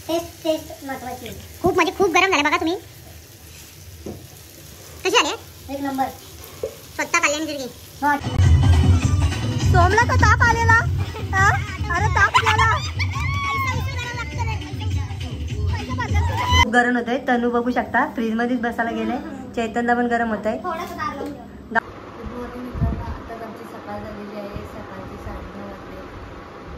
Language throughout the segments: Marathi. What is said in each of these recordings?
टेस्ट महत्वाची. खूप म्हणजे खूप गरम झालं बघा तुम्ही. कशी आले? एक नंबर. स्वतः कल्याण गिरगी. सोमला का ताप आलेला? अरे ताप गेला. खूप गरम होत आहे. तनू बघू शकता फ्रीज मध्येच बसायला गेले. चैतन्यला पण गरम होत आहे. आता आमची सकाळ झालेली आहे. सकाळची 9:30 वाजले.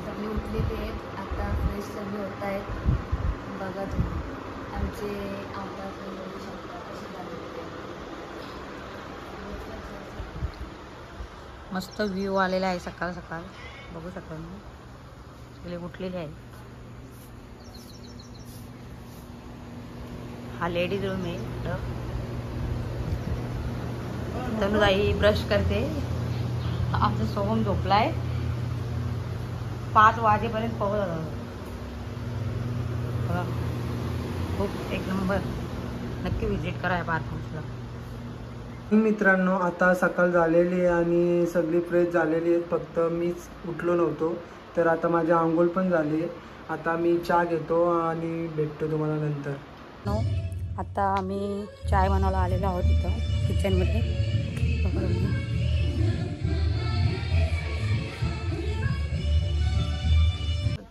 सगळे उठलेले आहेत. आता फ्रेश सगळे होत आहेत. बघा तुम्ही आमचे आमदार पण बघू शकता कसे झालेले. मस्त व्ह्यू आलेला आहे सकाळ सकाळ. बघू शकता मी सगळे उठलेले आहेत. हा लेडीज रूम आहे. तनुताई ब्रश करते. आमचा सोहम झोपलाय. 5 वाजेपर्यंत पाऊस आला. बघा खूप एक नंबर. नक्की विजिट करा या पार्क हाऊसला. मित्रांनो आता सकाळ झालेली आहे आणि सगळी फ्रेश झालेली आहेत. फक्त मीच उठलो नव्हतो. तर आता माझी आंघोळ पण झाली. आता मी चहा घेतो आणि भेटतो तुम्हाला नंतर. आता आम्ही चाय बनवायला आलेलो आहोत इथं किचनमध्ये.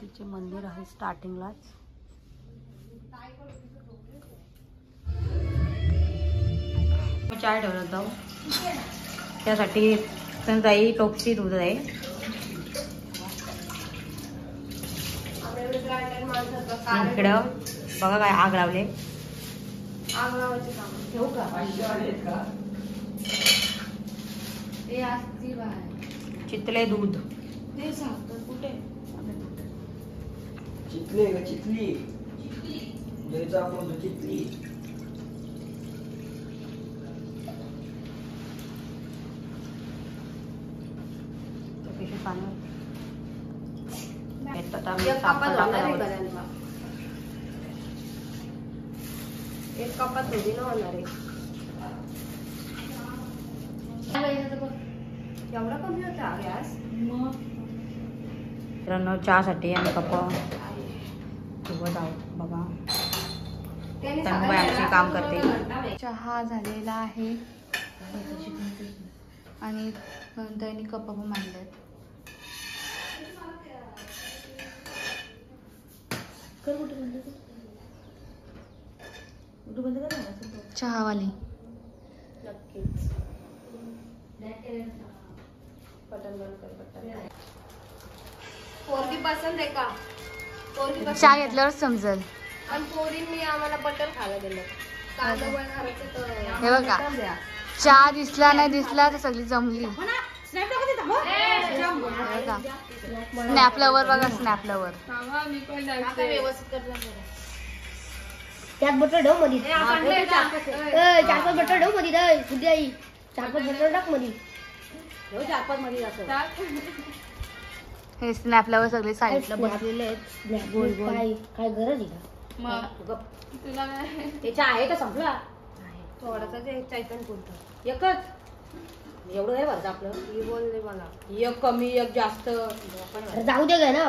तिचे मंदिर आहे स्टार्टिंगलाच. चाय ठेवला होता त्यासाठी ताई टोपची दूध आहे. इकडं बघा काय आग लावले. चितले दूध कुठे चितले का चितली द्यायचा आपण चितली. एक कपात थोडी ना होणार आहे. एवढा कमी होता गॅस. मित्रांनो चहासाठी आम्ही कप ठेवत आहोत. बघा तनुबाई काम करते. चहा झालेला आहे आणि नंतर कप पण मांडलेत. चहावाली पोरगी पसंत आहे का? चहा घेतल्यावर समजेल. आणि पोरींनी आम्हाला बटर खायला दिलं. हे बघा चहा दिसला नाही दिसला तर सगळी जमली. स्नॅपलवर बघा स्नॅपलवर. त्यात बटर ठेव मध्ये. 4-5 बटर ठेव मध्ये. सुद्धी आई 4-5 बटर टाक मध्ये. 4-5 मध्ये असं. हे स्नॅपलवर सगळे साईडला बसलेले आहेत. गोल गोल काय गरज आहे का? मग तुला त्याचा आहे का संपला? थोडासा चैतन बोलतो. एकच एवढं आहे बरं आपलं. बोलले मला एक कमी एक जास्त जाऊ दे ना.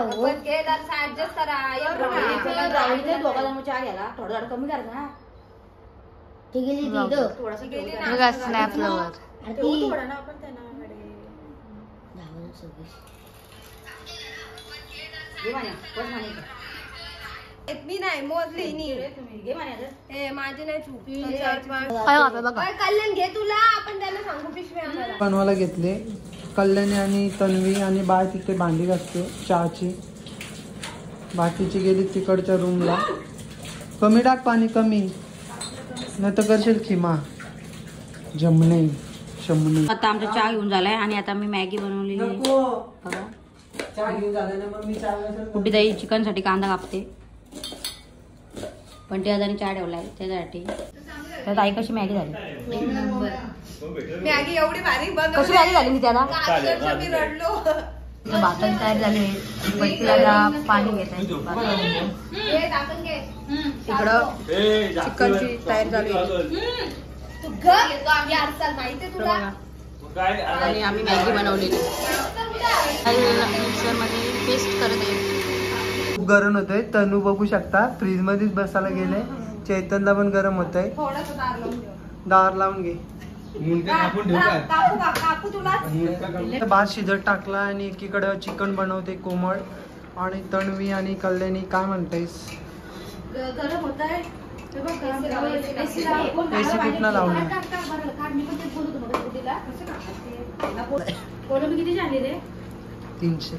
ऍडजस्ट करा. दोघांना चहा घ्यायला थोडं थोडं कमी करायचं ना. ते गेली बघा स्नॅपलवर. थोडा ना आपण त्यांना मी नाही मोजली माझे नाही चूक. कल्याण घे तुला आपण त्यांना सांगू पिशवी बनवायला घेतले. कल्याणी आणि तन्वी आणि बाळ तिथे भांडी घासते चहाची. बाकीची गेली तिकडच्या रूमला. कमी टाक पाणी कमी नाही तर करशील खिमा जमणे शमणे. आता आमचा चहा घेऊन झालाय आणि आता मी मॅगी बनवलेली आहे. बघा चहा घेऊन झाला ना मग मी कुठे ताई चिकन साठी कांदा कापते. पण ते आता चहा ठेवलाय त्याच्यासाठी. तर ताई कशी मॅगी झाली? मॅगी एवढी भारी कशी मॅगी झाली मी त्याला मी रडलो. भाकरी तयार झाली. पटकीला पाणी घेत आहे. इकडं चिकनची तयार झाली आणि आम्ही मॅगी बनवलेली. मिक्सर मध्ये पेस्ट करत आहे. खूप गरम होतंय. तनू बघू शकता फ्रीज मध्येच बसायला गेले. चैतनला पण गरम होतंय. दार लावून घे. भात शिजत टाकला आणि एकीकडे चिकन बनवते कोमळ आणि तन्वी आणि कल्याणी. काय म्हणतेस? एसी कुठनं लावणार? किती झाली रे? 300.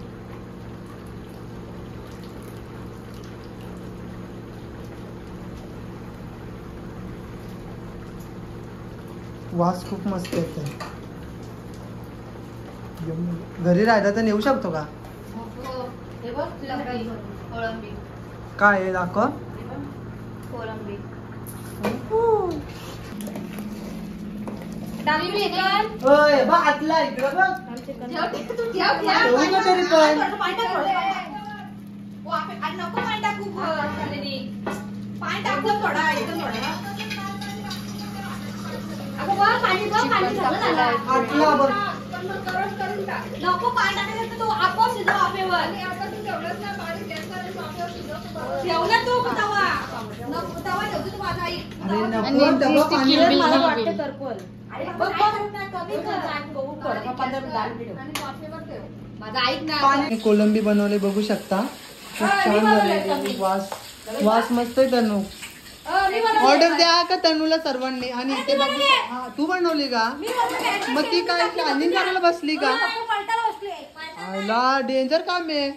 वास खूप मस्त येतो. घरी राहिला तर नेऊ शकतो का? काय आहे दाखव. आतला इकडं बघ. कोलंबी बनवले बघू शकता. खूप छान झाले. वास मस्त आहे. तनू ऑर्डर द्या का तनूला सर्वांनी. आणि इथे बघू. तू बनवली का? मग ती काय प्लॅनिंग करायला बसली का? डेंजर काम आहे.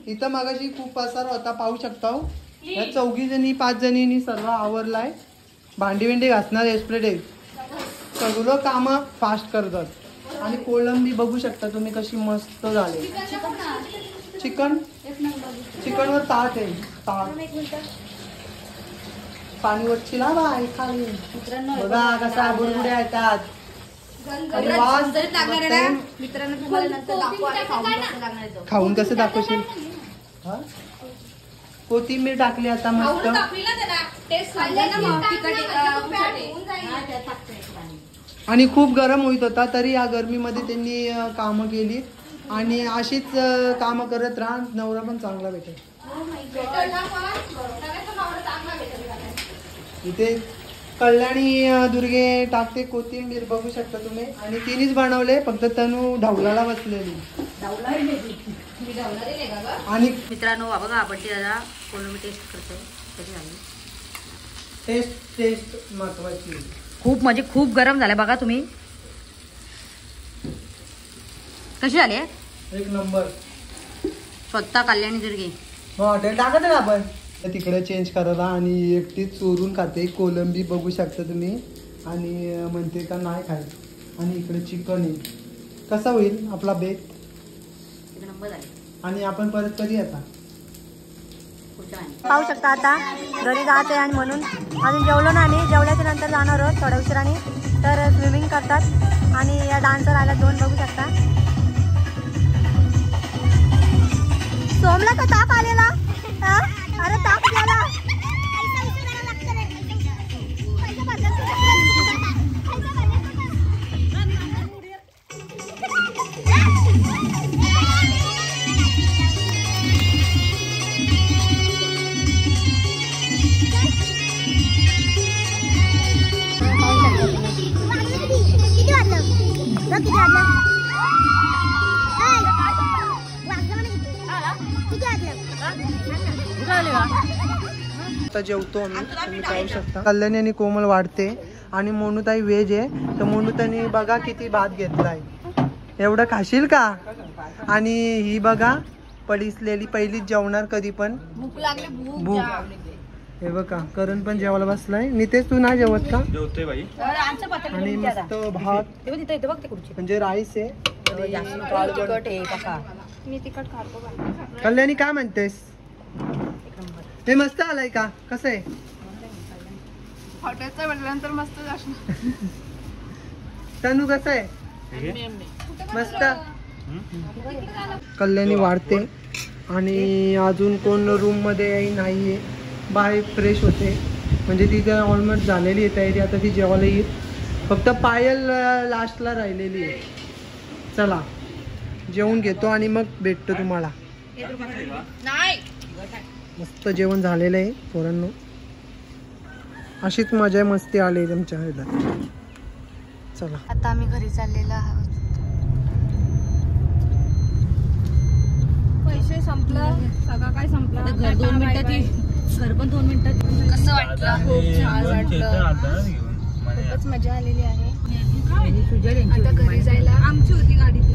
इथं मगाशी खूप पसार होता पाहू शकता. या 4 जणी 5 जणींनी सर्व आवरलाय. भांडी विंडी घासणार एस्प्रेडे सगळं काम फास्ट करतात. आणि कोलंबी बघू शकता तुम्ही कशी मस्त झाली. चिकनवर ताट आहे. ताट पाणी वरची ना बाई खाली. बघा कसा बुडबुड्या येतात. खाऊन कसं दाखवशील? कोथिंबीर टाकली आता मस्त. आणि खूप गरम होत होता तरी या गरमीमध्ये त्यांनी कामं केली. आणि अशीच कामं करत राहा. नवरा पण चांगला भेटेल. इथे कल्याणी दुर्गे टाकते कोथिंबीर बघू शकता तुम्ही. आणि तिनेच बनवले. फक्त तनू ढवलाला बसलेली. आणि मित्रांनो बघा आपण ती दादा कोलंबी टेस्ट करतोय. कशी झाली? टेस्ट महत्वाची. खूप म्हणजे खूप गरम झालं बघा तुम्ही. कशी झाली? एक नंबर. स्वतः कल्याणी दुर्गे हॉटेल टाकत ना आपण तिकडे चेंज करायला. आणि एकटीच चोरून खाते कोलंबी बघू शकता तुम्ही. आणि म्हणते का नाही खायचं. आणि इकडे चिकन आहे. कसा होईल आपला बेत? एक नंबर झाली. आणि आपण परत कधी येता? पाहू शकता आता घरी जाते आणि म्हणून अजून जेवलो ना. आम्ही जेवल्याच्या नंतर जाणार आहोत थोड्या उशिराने. तर स्विमिंग करतात आणि या डान्सर आला 2 बघू शकता. सोमला का ताप आलेला? अरे ताप गेला. आता जेवतो आम्ही. तुम्ही पाहू शकता कल्याणी आणि कोमल वाढते. आणि मोनूताई व्हेज आहे. तर मोनूताईने बघा किती भात घेतलाय. एवढं खाशील का? आणि ही बघा पडिसलेली पहिलीच जेवणार कधी पण. भूक. हे बघा करण पण जेवायला बसलाय. नितेश तू नाही जेवत का? जेवतोय बाई. आणि मस्त भात म्हणजे राईस आहे. कल्याणी काय म्हणतेस? हे मस्त आलाय का? कसं आहे? हॉटेलचं म्हटल्यानंतर मस्त असणार. तनू कसं आहे? मस्त. कल्याणी वाढते. आणि अजून कोण रूम मध्ये नाहीये. बाय फ्रेश होते म्हणजे ती ऑलमोस्ट झालेली आहे तयारी. आता ती जेवायला येईल. फक्त पायल लास्टला राहिलेली आहे. चला जेवून घेतो आणि मग भेटतो तुम्हाला. मस्त जेवण झालेलं आहे पोरांनो. अशीच मजा मस्ती आली तुमच्या ह्याला. चला आता आम्ही घरी चाललेलो आहोत. पैसे संपलं सगळं काय संपलं. घर 2 मिनिटात घर पण 2 मिनिटात. कसं वाटलं? खूप छान वाटलं. खूपच मजा आलेली आहे. आता घरी जायला आमची होती गाडी ती.